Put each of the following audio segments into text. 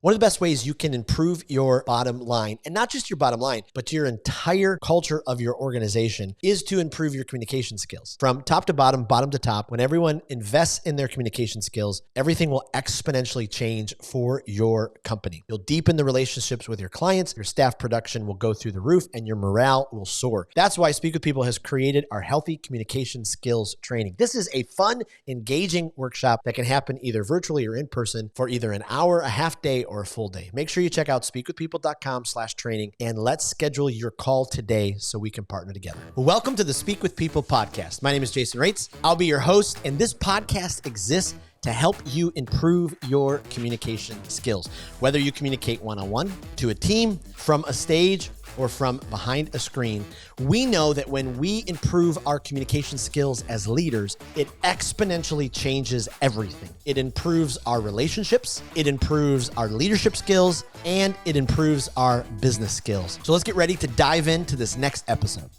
One of the best ways you can improve your bottom line, and not just your bottom line, but your entire culture of your organization, is to improve your communication skills. From top to bottom, bottom to top, when everyone invests in their communication skills, everything will exponentially change for your company. You'll deepen the relationships with your clients, your staff production will go through the roof, and your morale will soar. That's why Speak with People has created our Healthy Communication Skills Training. This is a fun, engaging workshop that can happen either virtually or in person for either an hour, a half day, or a full day. Make sure you check out speakwithpeople.com/training and let's schedule your call today so we can partner together. Welcome to the Speak with People podcast. My name is Jason Raitz. I'll be your host, and this podcast exists to help you improve your communication skills. Whether you communicate one-on-one, to a team, from a stage, or from behind a screen, we know that when we improve our communication skills as leaders, it exponentially changes everything. It improves our relationships, it improves our leadership skills, and it improves our business skills. So let's get ready to dive into this next episode.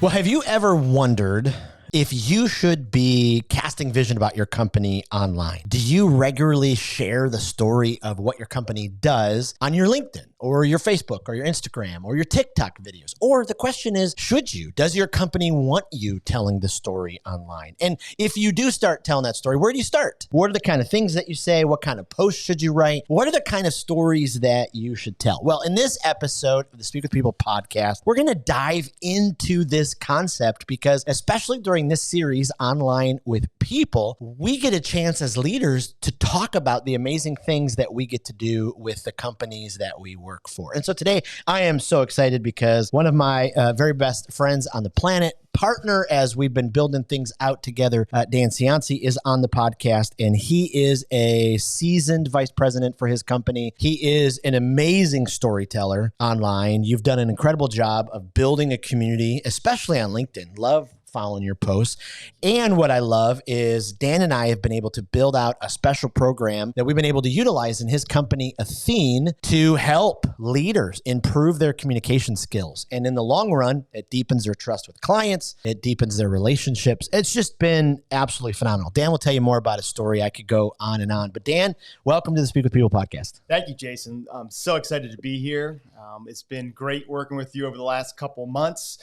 Well, have you ever wondered if you should be casting vision about your company online? Do you regularly share the story of what your company does on your LinkedIn or your Facebook or your Instagram or your TikTok videos? Or the question is, should you? Does your company want you telling the story online? And if you do start telling that story, where do you start? What are the kind of things that you say? What kind of posts should you write? What are the kind of stories that you should tell? Well, in this episode of the Speak with People podcast, we're going to dive into this concept because especially during this series, Online with People, we get a chance as leaders to talk about the amazing things that we get to do with the companies that we work for. And so today I am so excited because one of my very best friends on the planet, partner as we've been building things out together, Dan Cianci, is on the podcast, and he is a seasoned vice president for his company. He is an amazing storyteller online. You've done an incredible job of building a community, especially on LinkedIn. Love following your posts. And what I love is Dan and I have been able to build out a special program that we've been able to utilize in his company, Athene, to help leaders improve their communication skills. And in the long run, it deepens their trust with clients. It deepens their relationships. It's just been absolutely phenomenal. Dan will tell you more about his story. I could go on and on. But Dan, welcome to the Speak with People podcast. Thank you, Jason. I'm so excited to be here. It's been great working with you over the last couple months.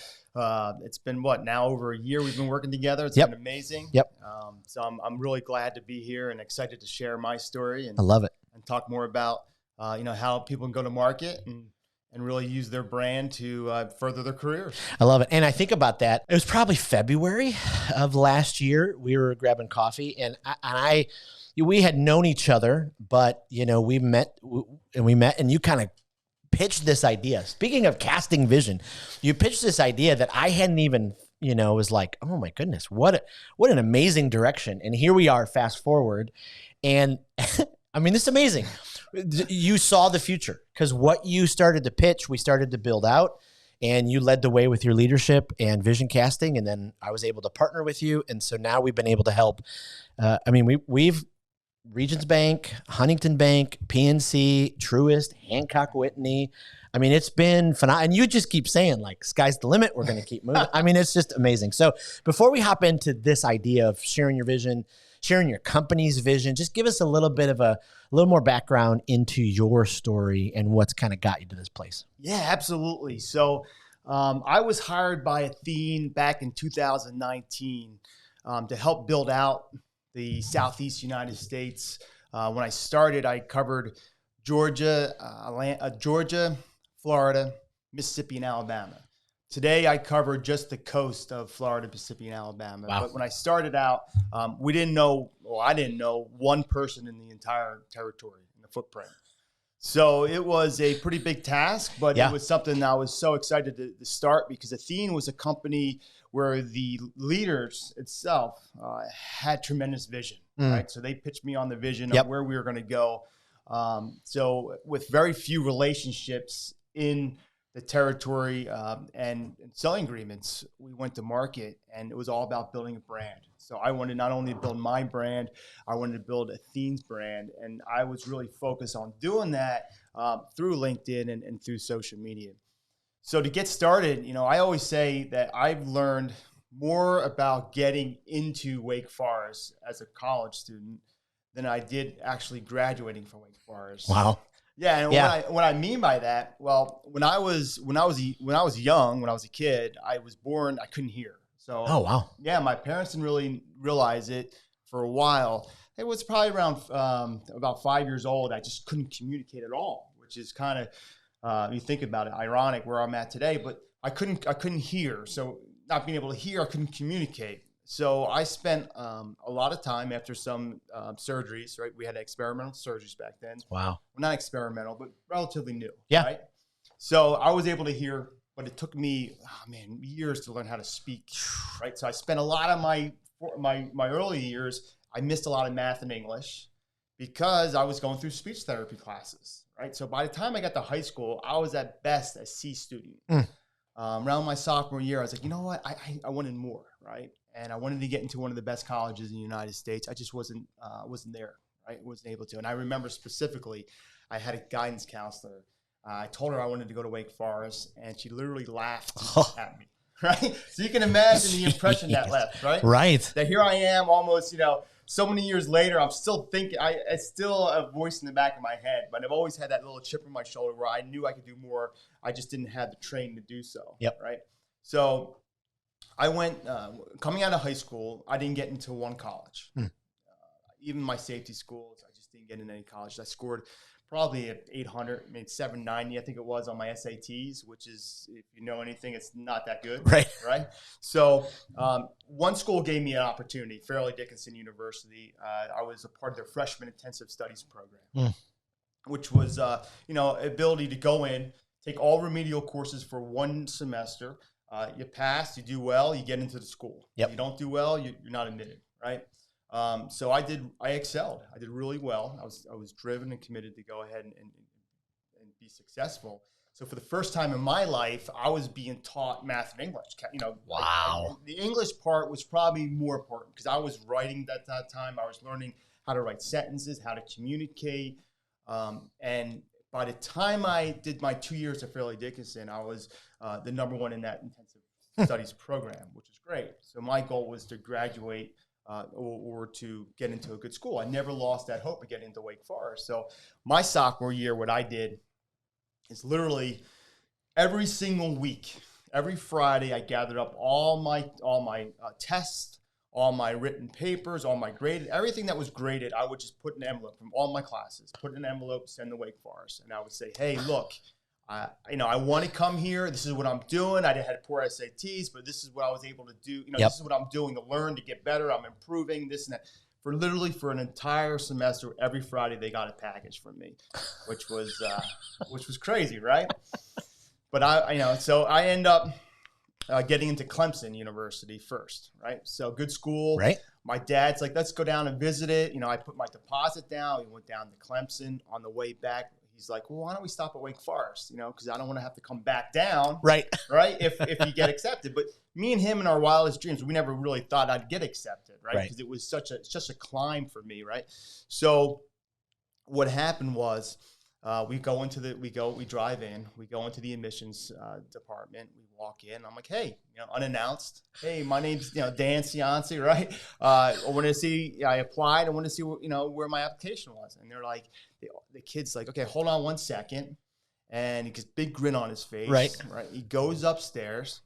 It's been now over a year we've been working together. It's been amazing. So I'm really glad to be here and excited to share my story and I love it. And talk more about how people can go to market and really use their brand to further their careers. I love it. And I think about that. It was probably February of last year. We were grabbing coffee and we had known each other, but we met and you kind of pitched this idea. Speaking of casting vision, you pitched this idea that I hadn't even, was like, oh my goodness, what an amazing direction. And here we are, fast forward. And I mean, this is amazing. You saw the future because what you started to pitch, we started to build out, and you led the way with your leadership and vision casting. And then I was able to partner with you. And so now we've been able to help. We've Regions Bank, Huntington Bank, PNC, Truist, Hancock Whitney. I mean, it's been phenomenal. And you just keep saying, sky's the limit. We're going to keep moving. I mean, it's just amazing. So before we hop into this idea of sharing your vision, sharing your company's vision, just give us a little more background into your story and what's kind of got you to this place. Yeah, absolutely. So I was hired by Athene back in 2019 to help build out the Southeast United States. When I started, I covered Georgia, Florida, Mississippi, and Alabama. Today, I cover just the coast of Florida, Mississippi, and Alabama. Wow. But when I started out, I didn't know one person in the entire territory in the footprint. So it was a pretty big task, but It was something I was so excited to start because Athene was a company where the leaders itself had tremendous vision, right? So they pitched me on the vision of where we were going to go. So with very few relationships in the territory and selling agreements, we went to market, and it was all about building a brand. So I wanted not only to build my brand, I wanted to build Athene's brand, and I was really focused on doing that through LinkedIn and through social media. So to get started, I always say that I've learned more about getting into Wake Forest as a college student than I did actually graduating from Wake Forest. Wow. Yeah, and what I mean by that, well, when I was young, when I was a kid, I was born, I couldn't hear. So, oh wow, yeah, my parents didn't really realize it for a while. It was probably around about 5 years old. I just couldn't communicate at all, which is kind of, you think about it, ironic where I'm at today. But I couldn't hear. So not being able to hear, I couldn't communicate. So I spent a lot of time after some surgeries, right? We had experimental surgeries back then. Wow. Well, not experimental, but relatively new. Yeah. Right? So I was able to hear, but it took me, years to learn how to speak, right? So I spent a lot of my early years, I missed a lot of math and English because I was going through speech therapy classes, right? So by the time I got to high school, I was at best a C student. Around my sophomore year, I was like, you know what? I wanted more, right? And I wanted to get into one of the best colleges in the United States. I just wasn't there, right? Wasn't able to. And I remember specifically, I had a guidance counselor. I told her I wanted to go to Wake Forest, and she literally laughed at me, right? So you can imagine the impression that left, right? Right. That here I am almost, so many years later, I'm still thinking, it's still a voice in the back of my head, but I've always had that little chip on my shoulder where I knew I could do more. I just didn't have the training to do so. Yep. Right. So I went, coming out of high school, I didn't get into one college. Even my safety schools, I just didn't get into any college. I scored probably at 800, maybe 790, I think it was, on my SATs, which is, if you know anything, it's not that good. Right. Right. So one school gave me an opportunity, Fairleigh Dickinson University. I was a part of their freshman intensive studies program, which was, ability to go in, take all remedial courses for one semester. You pass, you do well, you get into the school. Yep. If you don't do well, you're not admitted, right? So I excelled. I did really well. I was driven and committed to go ahead and be successful. So for the first time in my life, I was being taught math and English. Wow. The English part was probably more important because I was writing at that time. I was learning how to write sentences, how to communicate. And by the time I did my 2 years at Fairleigh Dickinson, I was the number one in that intensive studies program, which is great. So my goal was to graduate or to get into a good school. I never lost that hope of getting into Wake Forest. So my sophomore year, what I did is literally every single week, every Friday, I gathered up all my tests, all my written papers, all my graded, everything that was graded. I would just put in an envelope from all my classes, put in an envelope, send to Wake Forest, and I would say, hey, look. I want to come here. This is what I'm doing. I had poor SATs, but this is what I was able to do. This is what I'm doing to learn, to get better. I'm improving this and that. For an entire semester, every Friday they got a package from me, which was crazy, right? But so I end up getting into Clemson University first, right? So good school. Right. My dad's like, let's go down and visit it. I put my deposit down. We went down to Clemson. On the way back, he's like, well, why don't we stop at Wake Forest? Because I don't want to have to come back down. Right. Right. If you get accepted. But me and him in our wildest dreams, we never really thought I'd get accepted. Right. Because it was such a climb for me. Right. So what happened was we drive in, we go into the admissions department, we walk in. I'm like, hey, unannounced. Hey, my name's, Dan Cianci, right? I applied. I wanted to see where my application was. And they're like, the kid's like, okay, hold on one second. And he gets a big grin on his face. Right. He goes upstairs.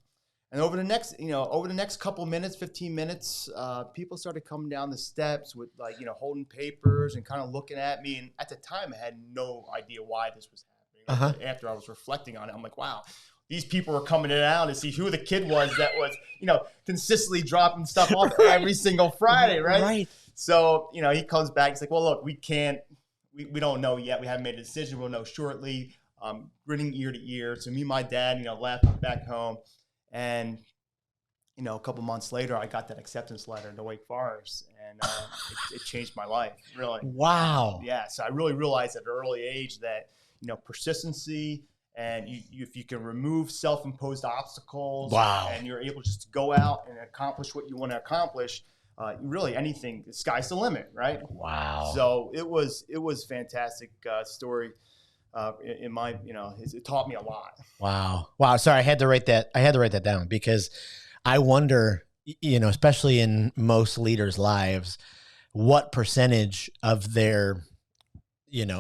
And over the next couple minutes, 15 minutes, people started coming down the steps with holding papers and kind of looking at me. And at the time, I had no idea why this was happening. After I was reflecting on it, I'm like, wow, these people were coming down to see who the kid was that was, consistently dropping stuff off every single Friday, right? Right. So, he comes back. He's like, well, look, we don't know yet. We haven't made a decision. We'll know shortly. Grinning ear to ear. So me and my dad, left back home. And, a couple months later, I got that acceptance letter to Wake Forest, and it changed my life, really. Wow. Yeah. So I really realized at an early age that, persistency and if you can remove self-imposed obstacles, wow, and you're able just to go out and accomplish what you want to accomplish, really anything, the sky's the limit, right? Wow. So it was fantastic story. In my, it taught me a lot. Wow. Sorry, I had to write that down because I wonder especially in most leaders' lives, what percentage of their,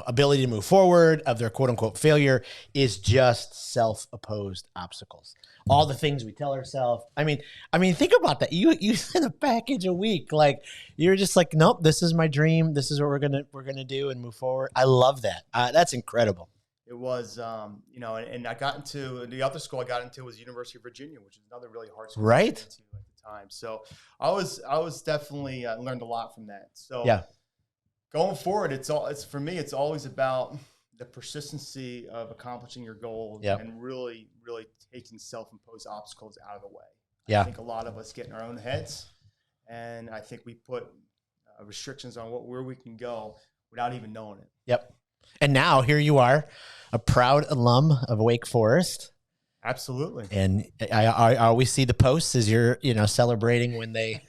ability to move forward, of their quote unquote failure, is just self-imposed obstacles. All the things we tell ourselves. I mean, think about that. You send a package a week, like you're just like, nope, this is my dream. This is what we're gonna do and move forward. I love that. That's incredible. It was, and I got into the other school I got into was University of Virginia, which is another really hard school right? to get into at the time. So I was definitely learned a lot from that. So yeah. Going forward, for me, it's always about the persistency of accomplishing your goals and really, really taking self-imposed obstacles out of the way. Yeah. I think a lot of us get in our own heads, and I think we put restrictions on where we can go without even knowing it. Yep. And now here you are, a proud alum of Wake Forest. Absolutely. And I always see the posts as you're, celebrating when they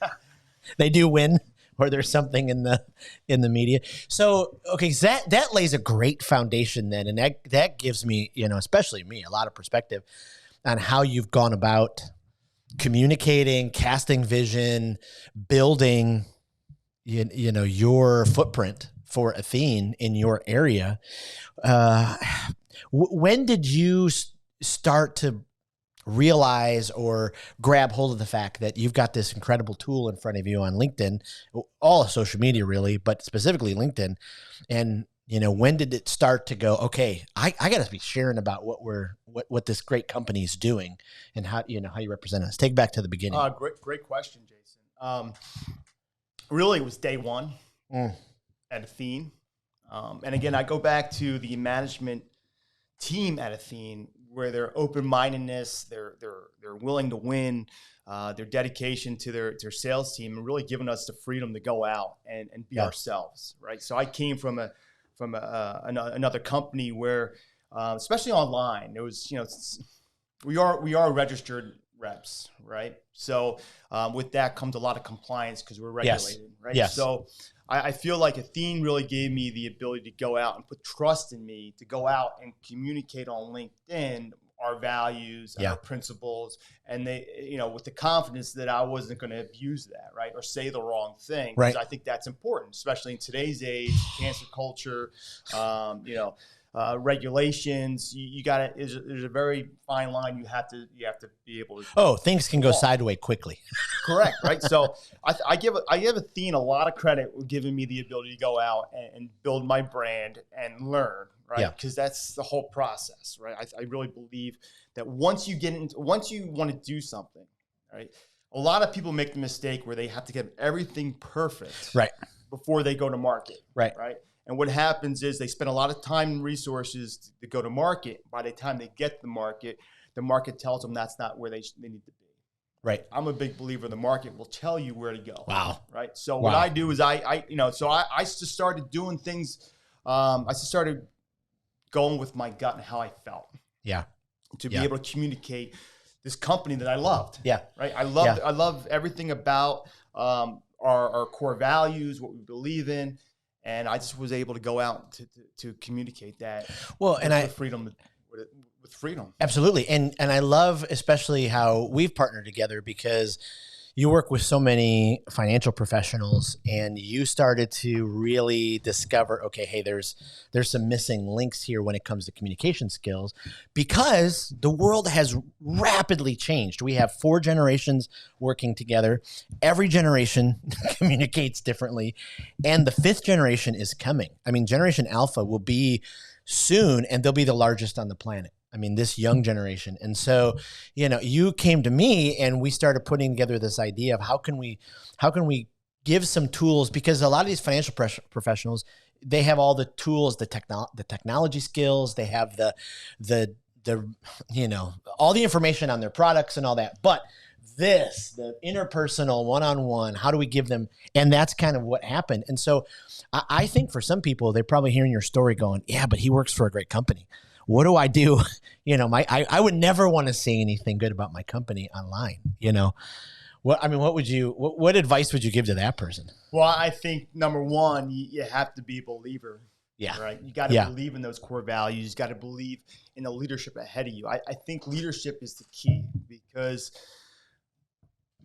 do win, or there's something in the media. So, okay, so that lays a great foundation then. And that gives me, especially me, a lot of perspective on how you've gone about communicating, casting vision, building, your footprint for Athene in your area. When did you start to realize or grab hold of the fact that you've got this incredible tool in front of you on LinkedIn, all of social media really, but specifically LinkedIn? And, when did it start to go, okay, I got to be sharing about what this great company is doing and how you represent us? Take it back to the beginning. Great question, Jason. Really, it was day one at Athene. And again, I go back to the management team at Athene, where their open-mindedness, they're willing to win, their dedication to their sales team, and really giving us the freedom to go out and be ourselves, right? So I came from another company where, especially online, there was, we are registered reps, right? So with that comes a lot of compliance because we're regulated, right? Yes. So I feel like Athene really gave me the ability to go out and put trust in me to go out and communicate on LinkedIn our values, our principles, and they, with the confidence that I wasn't going to abuse that, right, or say the wrong thing. Right. I think that's important, especially in today's age, cancer culture, regulations. You got to. There's a very fine line. You have to be able to. Oh, things can go sideways quickly. Correct, right? So I give Athene a lot of credit for giving me the ability to go out and build my brand and learn, right? Because that's the whole process, right? I really believe that once you want to do something, right? A lot of people make the mistake where they have to get everything perfect, right, before they go to market, right. And what happens is they spend a lot of time and resources to go to market. By the time they get to the market tells them that's not where they need to be. Right. I'm a big believer the market will tell you where to go. Wow. Right. So what I do is I just started doing things. I just started going with my gut and how I felt. Yeah. To be able to communicate this company that I loved. Yeah. Right. I love everything about our core values, what we believe in. And I just was able to go out to communicate that. Well, and with freedom. Absolutely. And I love especially how we've partnered together, because you work with so many financial professionals and you started to really discover, okay, hey, there's some missing links here when it comes to communication skills, because the world has rapidly changed. We have 4 generations working together. Every generation communicates differently. And the 5th generation is coming. I mean, Generation Alpha will be soon, and they'll be the largest on the planet. I mean, this young generation. And so, you came to me and we started putting together this idea of how can we give some tools, because a lot of these financial professionals, they have all the tools, the technology skills, they have the all the information on their products and all that. But the interpersonal one-on-one, how do we give them? And that's kind of what happened. And so I think for some people, they're probably hearing your story going, yeah, but he works for a great company. What do I do? I would never want to say anything good about my company online. What advice would you give to that person? Well, I think number one, you have to be a believer. Yeah. Right. You got to believe in those core values. You got to believe in the leadership ahead of you. I think leadership is the key, because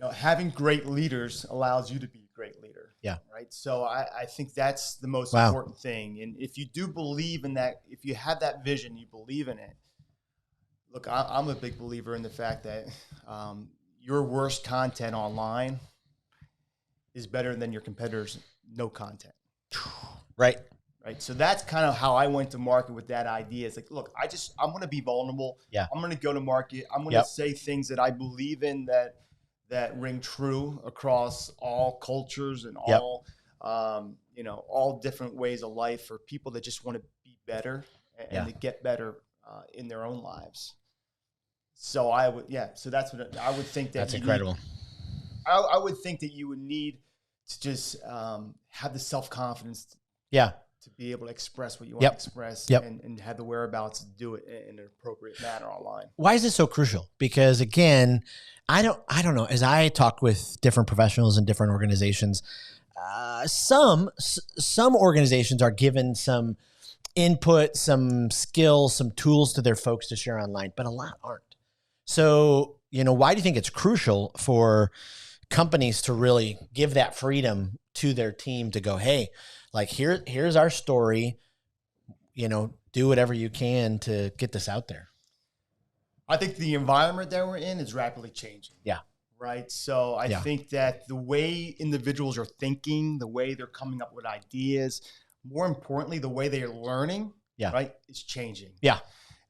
having great leaders allows you to be a great leader. Yeah. Right. So I think that's the most important thing. And if you do believe in that, if you have that vision, you believe in it. Look, I'm a big believer in the fact that your worst content online is better than your competitors' no content. Right. Right. So that's kind of how I went to market with that idea. It's like, look, I'm going to be vulnerable. Yeah. I'm going to go to market. I'm going to say things that I believe in that ring true across all cultures and all, all different ways of life for people that just want to be better and to get better in their own lives. So so that's what I would think. That's incredible. I would think that you would need to just have the self-confidence to be able to express what you want to express and have the whereabouts to do it in an appropriate manner online. Why is this so crucial? Because again, I don't know. As I talk with different professionals in different organizations, some organizations are given some input, some skills, some tools to their folks to share online, but a lot aren't. So, why do you think it's crucial for companies to really give that freedom to their team to go, hey, like here's our story, do whatever you can to get this out there? I think the environment that we're in is rapidly changing. Yeah. Right. So I think that the way individuals are thinking, the way they're coming up with ideas, more importantly, the way they are learning, right, is changing. Yeah.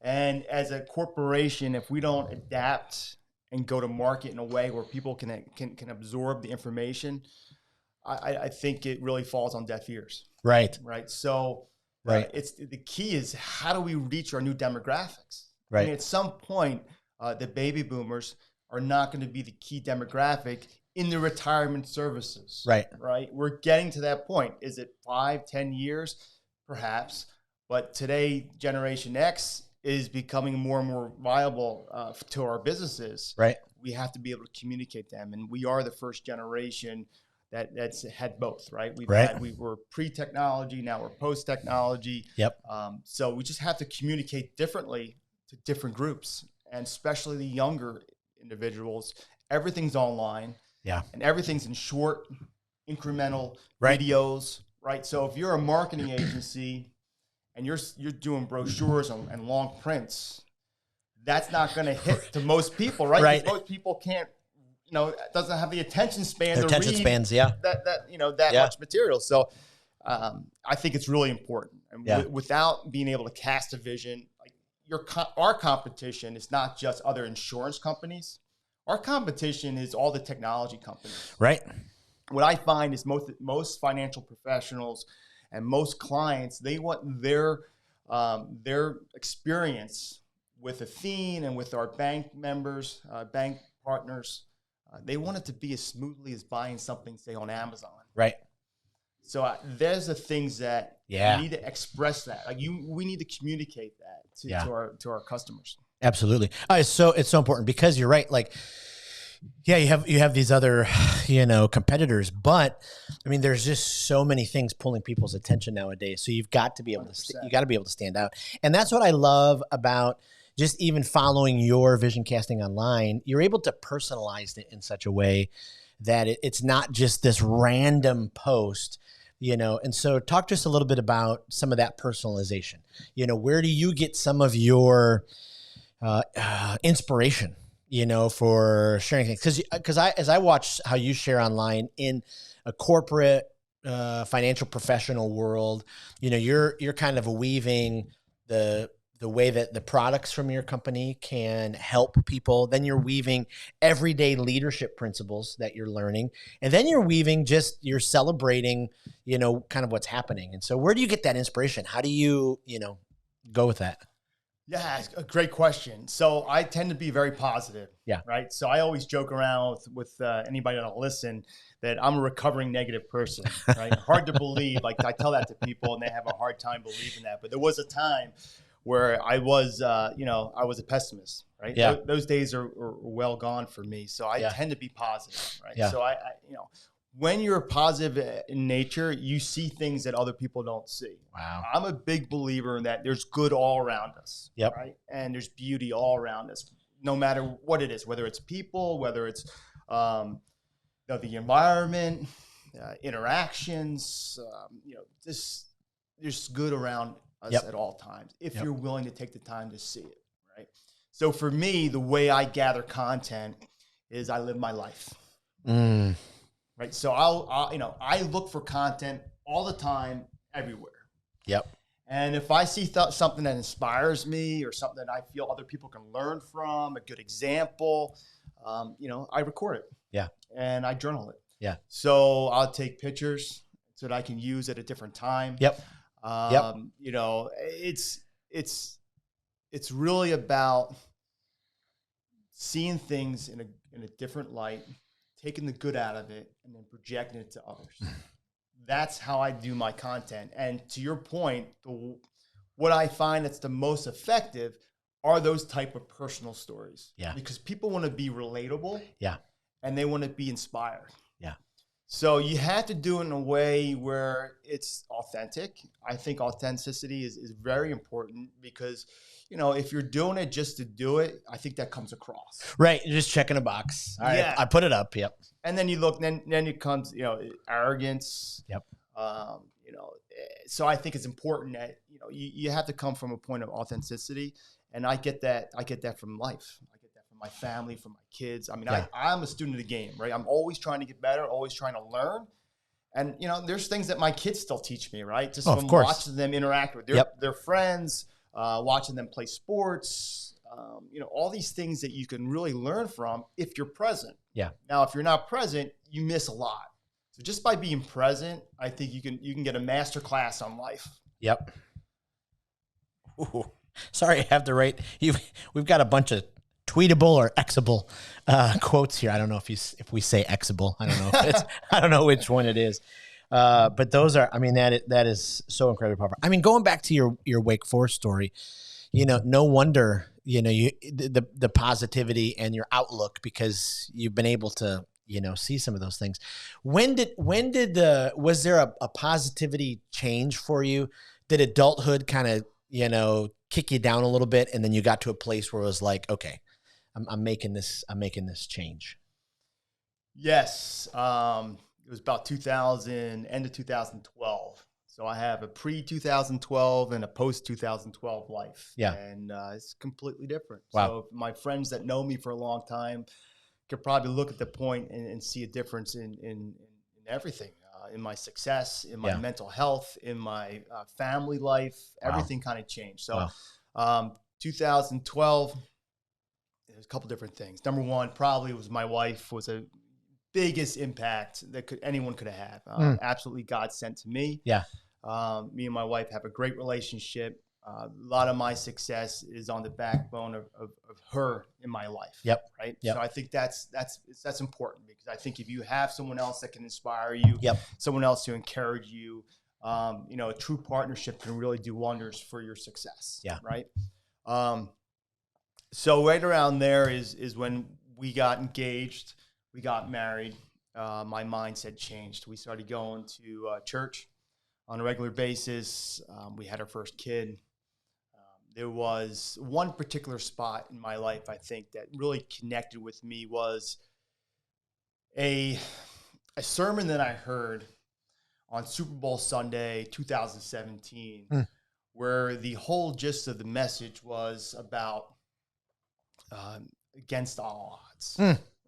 And as a corporation, if we don't adapt and go to market in a way where people can absorb the information, I think it really falls on deaf ears. Right. Right. So it's the key is how do we reach our new demographics? Right. I mean, at some point, the baby boomers are not going to be the key demographic in the retirement services. Right. Right. We're getting to that point. Is it 5-10 years? Perhaps. But today, Generation X is becoming more and more viable to our businesses. Right. We have to be able to communicate them. And we are the first generation that's had both, right? We were pre-technology, now we're post-technology. Yep. So we just have to communicate differently to different groups, and especially the younger individuals. Everything's online. Yeah. And everything's in short, incremental videos, right? So if you're a marketing agency and you're doing brochures and long prints, that's not going to hit to most people, right? Right. Most people can't, doesn't have the attention span Their to attention read spans, that much material. So I think it's really important. And without being able to cast a vision, like our competition is not just other insurance companies. Our competition is all the technology companies. Right. What I find is most financial professionals and most clients, they want their experience with Athene and with our bank members, bank partners, they want it to be as smoothly as buying something, say, on Amazon. Right. So there's the things that we need to express that. Like we need to communicate that to our customers. Absolutely. It's so important because you're right. Like, you have these other, competitors, but I mean, there's just so many things pulling people's attention nowadays. So you've got to be able to stand out. And that's what I love about just even following your vision casting online. You're able to personalize it in such a way that it's not just this random post, and so talk to us a little bit about some of that personalization. Where do you get some of your inspiration, for sharing things? Because as I watch how you share online in a corporate financial professional world, you're kind of weaving the way that the products from your company can help people. Then you're weaving everyday leadership principles that you're learning. And then you're celebrating, kind of what's happening. And so where do you get that inspiration? How do you, go with that? Yeah, it's a great question. So I tend to be very positive. Yeah. Right. So I always joke around with anybody that'll listen that I'm a recovering negative person. Right. Hard to believe. Like I tell that to people and they have a hard time believing that. But there was a time where I was, I was a pessimist. Right. Yeah. Those days are well gone for me. So I tend to be positive. Right. Yeah. So I when you're positive in nature, you see things that other people don't see. Wow. I'm a big believer in that there's good all around us. Yep. Right. And there's beauty all around us, no matter what it is, whether it's people, whether it's the environment, interactions, just good around us at all times, if you're willing to take the time to see it, right? So for me, the way I gather content is I live my life, right? So I look for content all the time, everywhere. Yep. And if I see something that inspires me or something that I feel other people can learn from, a good example, I record it. Yeah. And I journal it. Yeah. So I'll take pictures so that I can use at a different time. Yep. It's really about seeing things in a different light, taking the good out of it, and then projecting it to others. That's how I do my content. And to your point, what I find that's the most effective are those type of personal stories. Yeah. Because people want to be relatable. Yeah. And they want to be inspired. Yeah. So you have to do it in a way where it's authentic. I think authenticity is very important because, if you're doing it just to do it, I think that comes across. Right. You're just checking a box. All right. Yeah. I put it up. Yep. And then you look, then it comes, arrogance. Yep. So I think it's important that, you have to come from a point of authenticity. And I get that from life. I get that from my family, from my kids. I mean, I'm a student of the game, right? I'm always trying to get better, always trying to learn. And, there's things that my kids still teach me, right? Just from watching them interact with their friends, watching them play sports, all these things that you can really learn from if you're present. Yeah. Now, if you're not present, you miss a lot. So just by being present, I think you can get a master class on life. Yep. Ooh. Sorry, I have to write. We've got a bunch of tweetable or Xable quotes here. I don't know if we say Xable. I don't know. I don't know which one it is. But those are. I mean, that is so incredibly powerful. I mean, going back to your Wake Forest story, no wonder the positivity and your outlook, because you've been able to see some of those things. Was there a positivity change for you? Did adulthood kind of kick you down a little bit, and then you got to a place where it was like, okay, I'm making this change? Yes. It was about end of 2012. So I have a pre-2012 and a post-2012 life. Yeah. And it's completely different. Wow. So my friends that know me for a long time could probably look at the point and see a difference in everything. In my success, in my mental health, in my family life, everything kind of changed. So 2012, there's a couple different things. Number one, probably was my wife was a biggest impact that anyone could have had. Absolutely God sent to me. Yeah. Me and my wife have a great relationship. A lot of my success is on the backbone of her in my life. Yep. Right. Yep. So I think that's important, because I think if you have someone else that can inspire you, someone else to encourage you, a true partnership can really do wonders for your success. Yeah. Right. So right around there is when we got engaged, we got married. My mindset changed. We started going to church on a regular basis. We had our first kid. There was one particular spot in my life, I think, that really connected with me, was a sermon that I heard on Super Bowl Sunday 2017, where the whole gist of the message was about against all odds,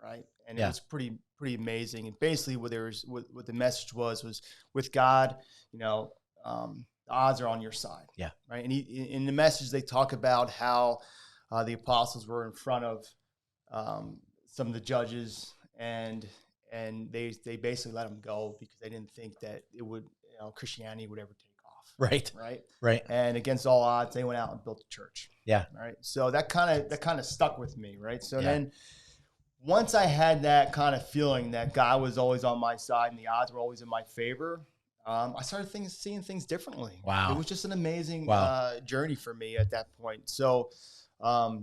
right? And it was pretty amazing. And basically, what the message was with God, the odds are on your side. Yeah. Right. And in the message, they talk about how the apostles were in front of some of the judges, and they basically let them go because they didn't think that it would, Christianity would ever take off. Right. Right. Right. And against all odds, they went out and built a church. Yeah. Right. So that kind of stuck with me. Right. So then once I had that kind of feeling that God was always on my side and the odds were always in my favor, I started seeing things differently. Wow. It was just an amazing journey for me at that point. So, I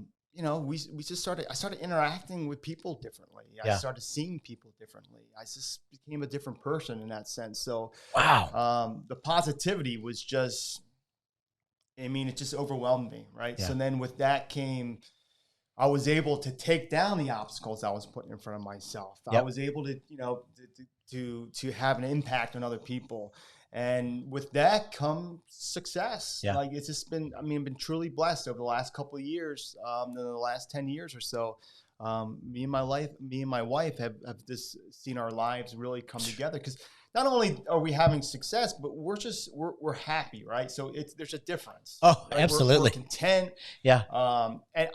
started interacting with people differently. I started seeing people differently. I just became a different person in that sense. So, the positivity was just, it just overwhelmed me. Right. Yeah. So then with that came, I was able to take down the obstacles I was putting in front of myself. I was able to, to have an impact on other people. And with that comes success. Yeah. Like, it's just been, I've been truly blessed over the last couple of years, the last 10 years or so. Me and my wife have just seen our lives really come together, because not only are we having success, but we're happy, right? So there's a difference. Oh, right? absolutely. We're content. Yeah. And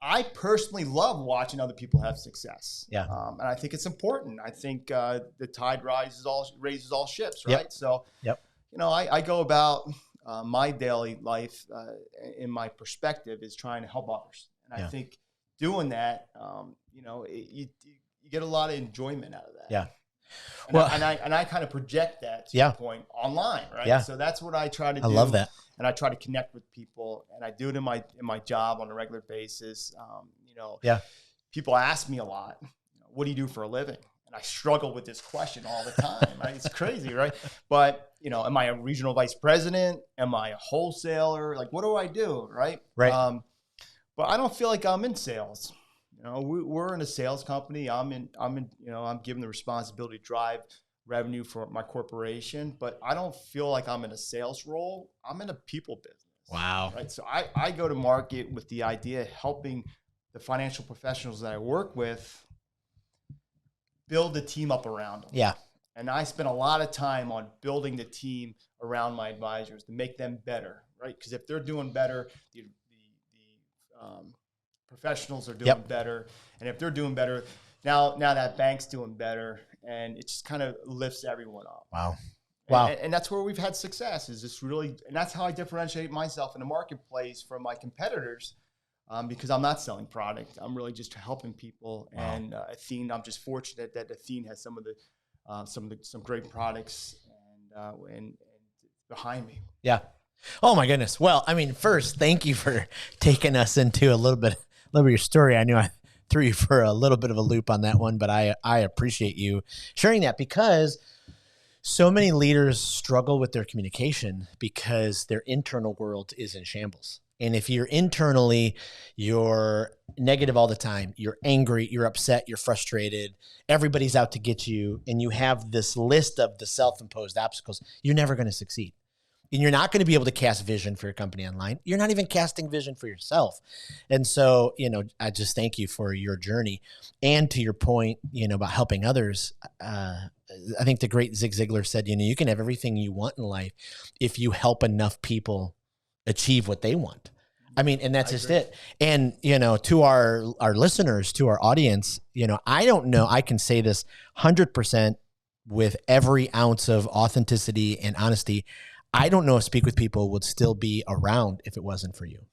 I personally love watching other people have success. Yeah. And I think it's important. I think the tide raises all ships, right? Yep. So, I go about my daily life in my perspective is trying to help others. And I think doing that, you get a lot of enjoyment out of that. Yeah. And I kind of project that to your point online, right? Yeah. So that's what I try to do. I love that. And I try to connect with people, and I do it in my job on a regular basis. People ask me a lot, what do you do for a living? And I struggle with this question all the time. Right? It's crazy, right? But, am I a regional vice president? Am I a wholesaler? Like, what do I do? Right. Right. But I don't feel like I'm in sales. We're in a sales company. I'm given the responsibility to drive revenue for my corporation, but I don't feel like I'm in a sales role. I'm in a people business. Wow. Right. So I go to market with the idea of helping the financial professionals that I work with build the team up around them. Yeah. And I spend a lot of time on building the team around my advisors to make them better, right? Because if they're doing better, the professionals are doing better. And if they're doing better, now that bank's doing better, and it just kind of lifts everyone up. Wow. And that's where we've had success, is just really, and that's how I differentiate myself in the marketplace from my competitors, because I'm not selling product. I'm really just helping people. Wow. And Athene, I'm just fortunate that Athene has some great products and behind me. Yeah. Oh my goodness. Well, first, thank you for taking us into a little bit of your story. I knew I threw you for a little bit of a loop on that one, but I appreciate you sharing that, because so many leaders struggle with their communication because their internal world is in shambles. And if you're internally, you're negative all the time, you're angry, you're upset, you're frustrated, everybody's out to get you, and you have this list of the self-imposed obstacles, you're never going to succeed. And you're not going to be able to cast vision for your company online. You're not even casting vision for yourself. And so, I just thank you for your journey. And to your point, about helping others, I think the great Zig Ziglar said, you can have everything you want in life if you help enough people achieve what they want. And that's just it. And, to our listeners, to our audience, I don't know, I can say this 100% with every ounce of authenticity and honesty. I don't know if Speak with People would still be around if it wasn't for you.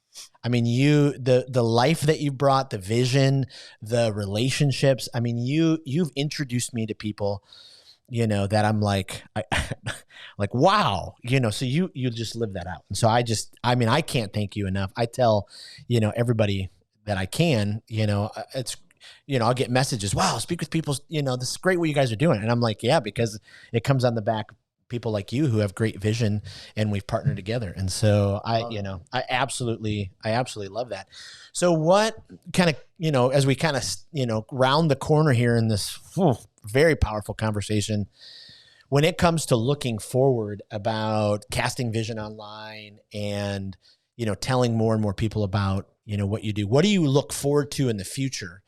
The life that you brought, the vision, the relationships. You've introduced me to people, that I'm like, wow, so you just live that out. And so I can't thank you enough. I tell, everybody that I can, it's, I'll get messages. Wow, Speak with People, this is great what you guys are doing. And I'm like, yeah, because it comes on the back people like you who have great vision, and we've partnered together. And so I absolutely love that. So what kind of, as we kind of, round the corner here in this very powerful conversation, when it comes to looking forward about casting vision online and, telling more and more people about, what you do, what do you look forward to in the future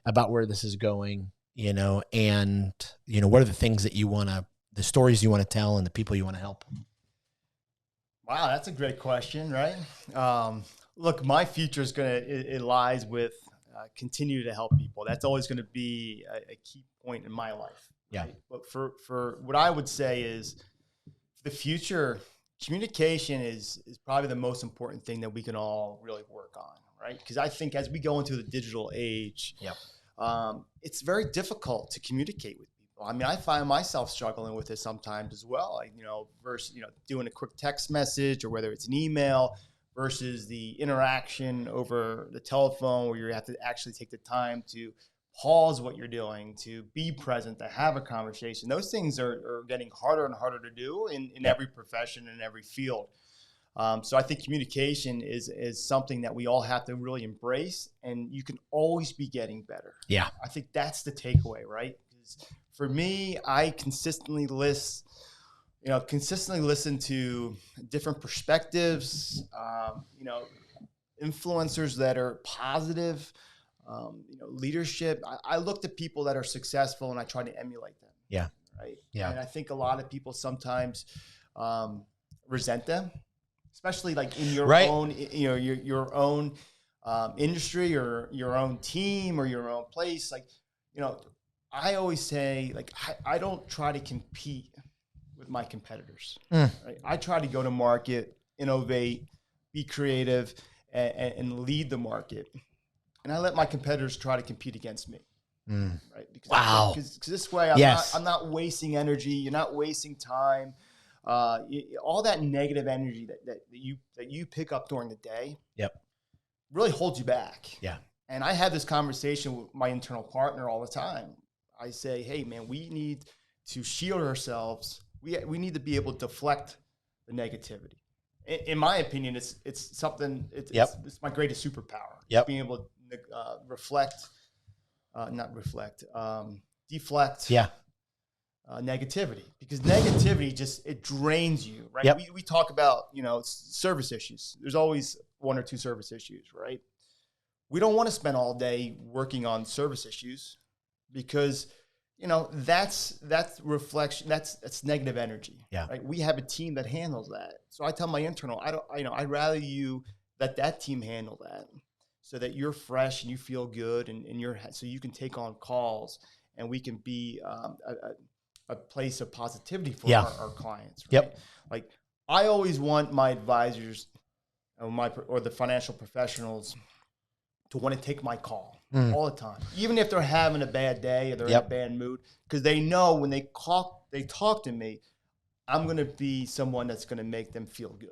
about where this is going, and, what are the things that you want to, the stories you want to tell and the people you want to help? Wow, that's a great question, right? Look, my future is it lies with continue to help people. That's always going to be a key point in my life. Yeah. Right? But for what I would say is, the future, communication is probably the most important thing that we can all really work on, right? Because I think as we go into the digital age, it's very difficult to communicate with people. I find myself struggling with it sometimes as well, versus, doing a quick text message, or whether it's an email versus the interaction over the telephone, where you have to actually take the time to pause what you're doing, to be present, to have a conversation. Those things are getting harder and harder to do in every profession, in every field. So I think communication is something that we all have to really embrace, and you can always be getting better. Yeah. I think that's the takeaway, right? For me, I consistently listen to different perspectives, influencers that are positive, leadership. I look to people that are successful and I try to emulate them. Yeah. Right. Yeah. And I think a lot of people sometimes resent them, especially like in your own, your own industry or your own team or your own place. Like, I always say, like, I don't try to compete with my competitors. Right? I try to go to market, innovate, be creative, and lead the market. And I let my competitors try to compete against me. Right? Because this way I'm not wasting energy. You're not wasting time. All that negative energy that you pick up during the day really holds you back. Yeah. And I have this conversation with my internal partner all the time. I say, hey, man, we need to shield ourselves. We need to be able to deflect the negativity. In my opinion, it's something. It's my greatest superpower. Yep. Being able to deflect. Yeah. Negativity, because negativity it drains you, right? Yep. We talk about service issues. There's always one or two service issues, right? We don't want to spend all day working on service issues because that's reflection. That's negative energy. Yeah. Right. We have a team that handles that. So I tell my internal, I'd rather you let that team handle that so that you're fresh and you feel good and so you can take on calls and we can be a place of positivity for our clients. Right? Yep. Like I always want my advisors or the financial professionals to want to take my call all the time, even if they're having a bad day or they're in a bad mood, because they know when they talk to me, I'm going to be someone that's going to make them feel good.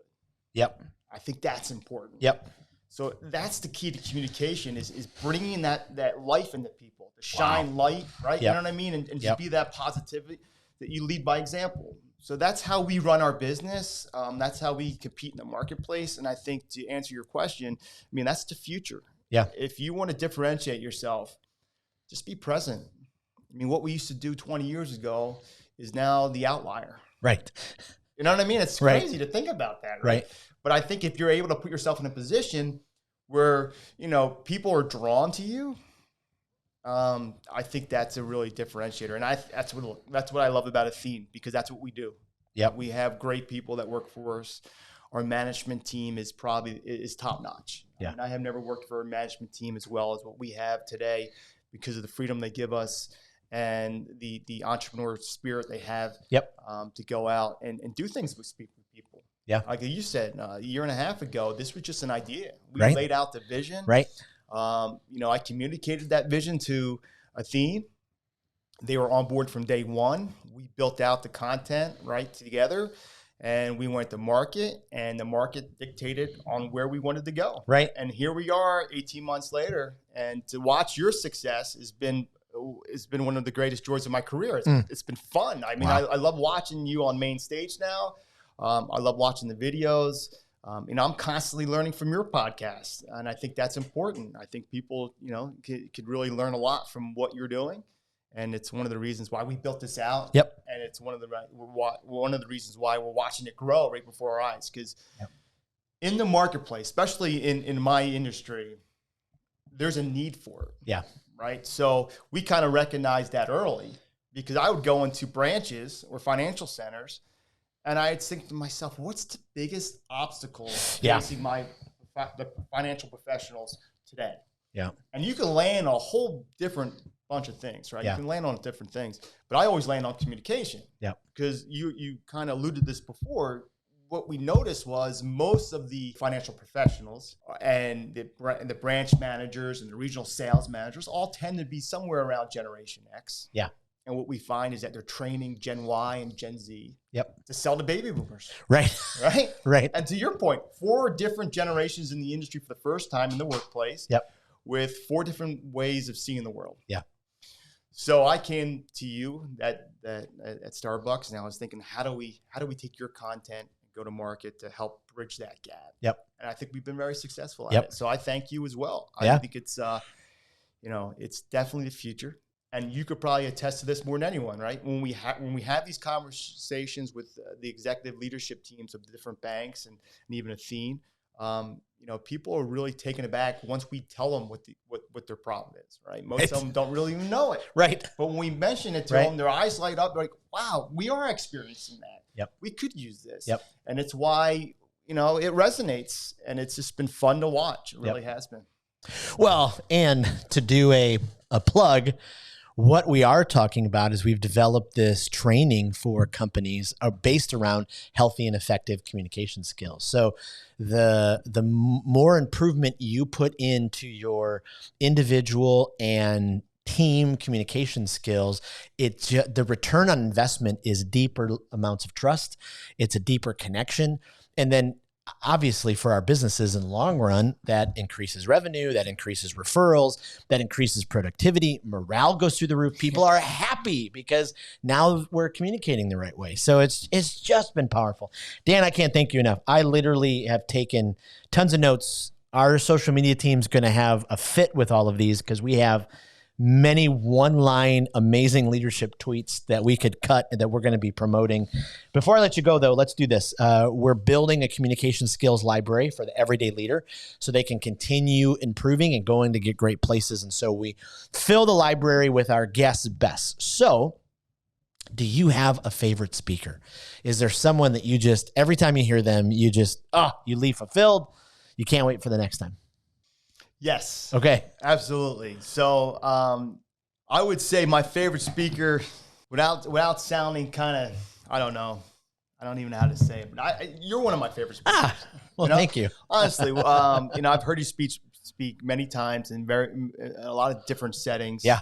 Yep. I think that's important. Yep. So that's the key to communication is bringing that life into people, the shine light, right? Yep. You know what I mean? And just be that positivity that you lead by example. So that's how we run our business. That's how we compete in the marketplace. And I think to answer your question, I mean, that's the future. Yeah. If you want to differentiate yourself, just be present. I mean, what we used to do 20 years ago is now the outlier. Right. You know what I mean? It's crazy to think about that. Right. But I think if you're able to put yourself in a position where, people are drawn to you, I think that's a really differentiator. And that's what I love about Athene, because that's what we do. Yeah. We have great people that work for us. Our management team is top notch. Yeah. And I have never worked for a management team as well as what we have today because of the freedom they give us and the entrepreneur spirit they have to go out and do things with people. Yeah. Like you said, a year and a half ago, this was just an idea. We laid out the vision. Right. I communicated that vision to Athene. They were on board from day one. We built out the content together. And we went to market, and the market dictated on where we wanted to go. Right. And here we are 18 months later. And to watch your success has been one of the greatest joys of my career. It's been fun. I mean, I love watching you on main stage now. I love watching the videos. I'm constantly learning from your podcast. And I think that's important. I think people, could really learn a lot from what you're doing. And it's one of the reasons why we built this out. Yep. And it's one of the reasons why we're watching it grow right before our eyes. Because in the marketplace, especially in my industry, there's a need for it. Yeah. Right. So we kind of recognized that early, because I would go into branches or financial centers and I'd think to myself, what's the biggest obstacle facing the financial professionals today? Yeah. And you can land a whole different bunch of things, right? Yeah. You can land on different things, but I always land on communication. Yeah. Because you kind of alluded to this before. What we noticed was most of the financial professionals and the branch managers and the regional sales managers all tend to be somewhere around Generation X. Yeah. And what we find is that they're training Gen Y and Gen Z to sell to baby boomers. Right. Right. Right. And to your point, 4 different generations in the industry for the first time in the workplace. Yep. With 4 different ways of seeing the world. Yeah. So I came to you at Starbucks, and I was thinking, how do we take your content and go to market to help bridge that gap. Yep. And I think we've been very successful at Yep. it. So I thank you as well. Yeah. I think it's, it's definitely the future. And you could probably attest to this more than anyone, right? When we have these conversations with the executive leadership teams of the different banks and even Athene, people are really taken aback once we tell them what their problem is, right? Most of them don't really even know it. Right. But when we mention it to them, their eyes light up. They're like, wow, we are experiencing that. Yep. We could use this. Yep. And it's why, it resonates, and it's just been fun to watch. It really has been. Well, and to do a plug, what we are talking about is we've developed this training for companies based around healthy and effective communication skills. So the more improvement you put into your individual and team communication skills, the return on investment is deeper amounts of trust. It's a deeper connection. And then obviously for our businesses in the long run, that increases revenue, that increases referrals, that increases productivity. Morale goes through the roof. People are happy because now we're communicating the right way. So it's just been powerful. Dan, I can't thank you enough. I literally have taken tons of notes. Our social media team's going to have a fit with all of these because we have many one-line amazing leadership tweets that we could cut and that we're going to be promoting. Before I let you go, though, let's do this. We're building a communication skills library for the everyday leader so they can continue improving and going to get great places. And so we fill the library with our guests' best. So do you have a favorite speaker? Is there someone that you just, every time you hear them, you just, you leave fulfilled? You can't wait for the next time. Yes. Okay. Absolutely. So I would say my favorite speaker, without sounding kind of, I don't know. I don't even know how to say it, but you're one of my favorite speakers. Well, thank you. Honestly, I've heard you speak many times in a lot of different settings. Yeah.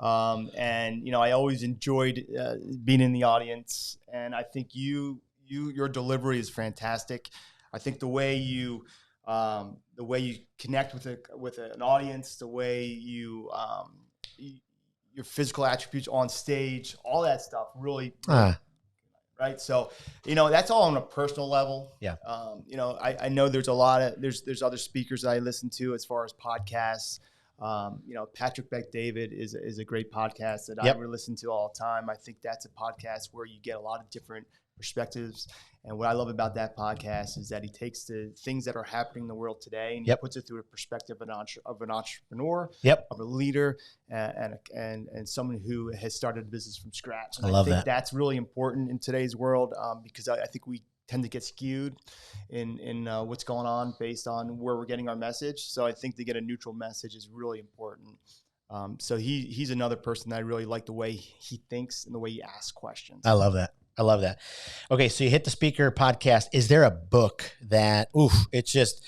And I always enjoyed being in the audience, and I think your delivery is fantastic. I think the way you connect with an audience, the way your physical attributes on stage, all that stuff really right. So, that's all on a personal level. Yeah. I know there's there's other speakers that I listen to as far as podcasts. Patrick Bet-David is a great podcast that I listen to all the time. I think that's a podcast where you get a lot of different perspectives. And what I love about that podcast is that he takes the things that are happening in the world today and he puts it through a perspective of an entrepreneur, of a leader, and someone who has started a business from scratch. And I think that's really important in today's world because I think we tend to get skewed in what's going on based on where we're getting our message. So I think to get a neutral message is really important. So he's another person that I really like the way he thinks and the way he asks questions. I love that. Okay, so you hit the speaker podcast. Is there a book that, it's just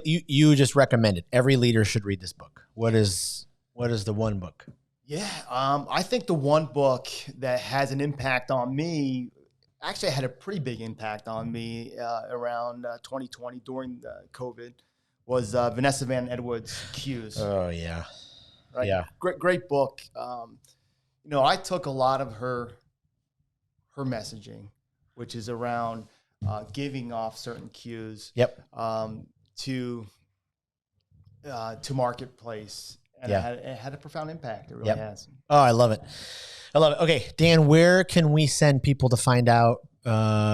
you just recommended every leader should read this book? What is the one book? Yeah, I think the one book that has an impact on me, actually had a pretty big impact on me around 2020 during COVID, was Vanessa Van Edwards' Cues. Oh yeah, right? Yeah, great book. I took a lot of her messaging, which is around giving off certain cues to marketplace, and it had a profound impact. It really has. Oh, I love it. Okay, Dan, where can we send people to find out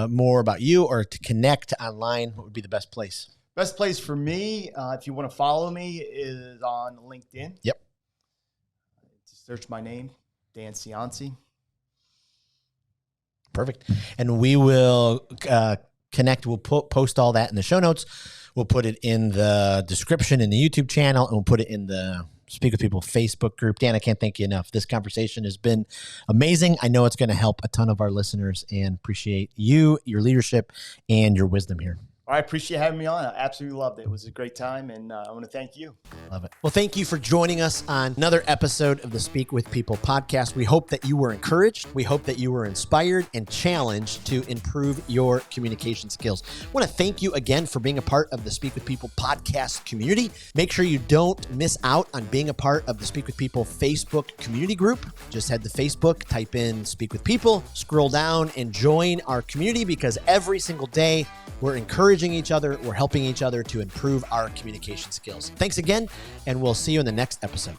more about you or to connect online? What would be the best place? Best place for me, if you want to follow me, is on LinkedIn. Yep. Just search my name, Dan Cianci. Perfect. And we will connect. We'll post all that in the show notes. We'll put it in the description in the YouTube channel, and we'll put it in the Speak With People Facebook group. Dan, I can't thank you enough. This conversation has been amazing. I know it's going to help a ton of our listeners, and appreciate you, your leadership, and your wisdom here. I appreciate having me on. I absolutely loved it. It was a great time, and I want to thank you. Love it. Well, thank you for joining us on another episode of the Speak with People podcast. We hope that you were encouraged. We hope that you were inspired and challenged to improve your communication skills. I want to thank you again for being a part of the Speak with People podcast community. Make sure you don't miss out on being a part of the Speak with People Facebook community group. Just head to Facebook, type in Speak with People, scroll down and join our community, because every single day we're encouraging each other, we're helping each other to improve our communication skills. Thanks again, and we'll see you in the next episode.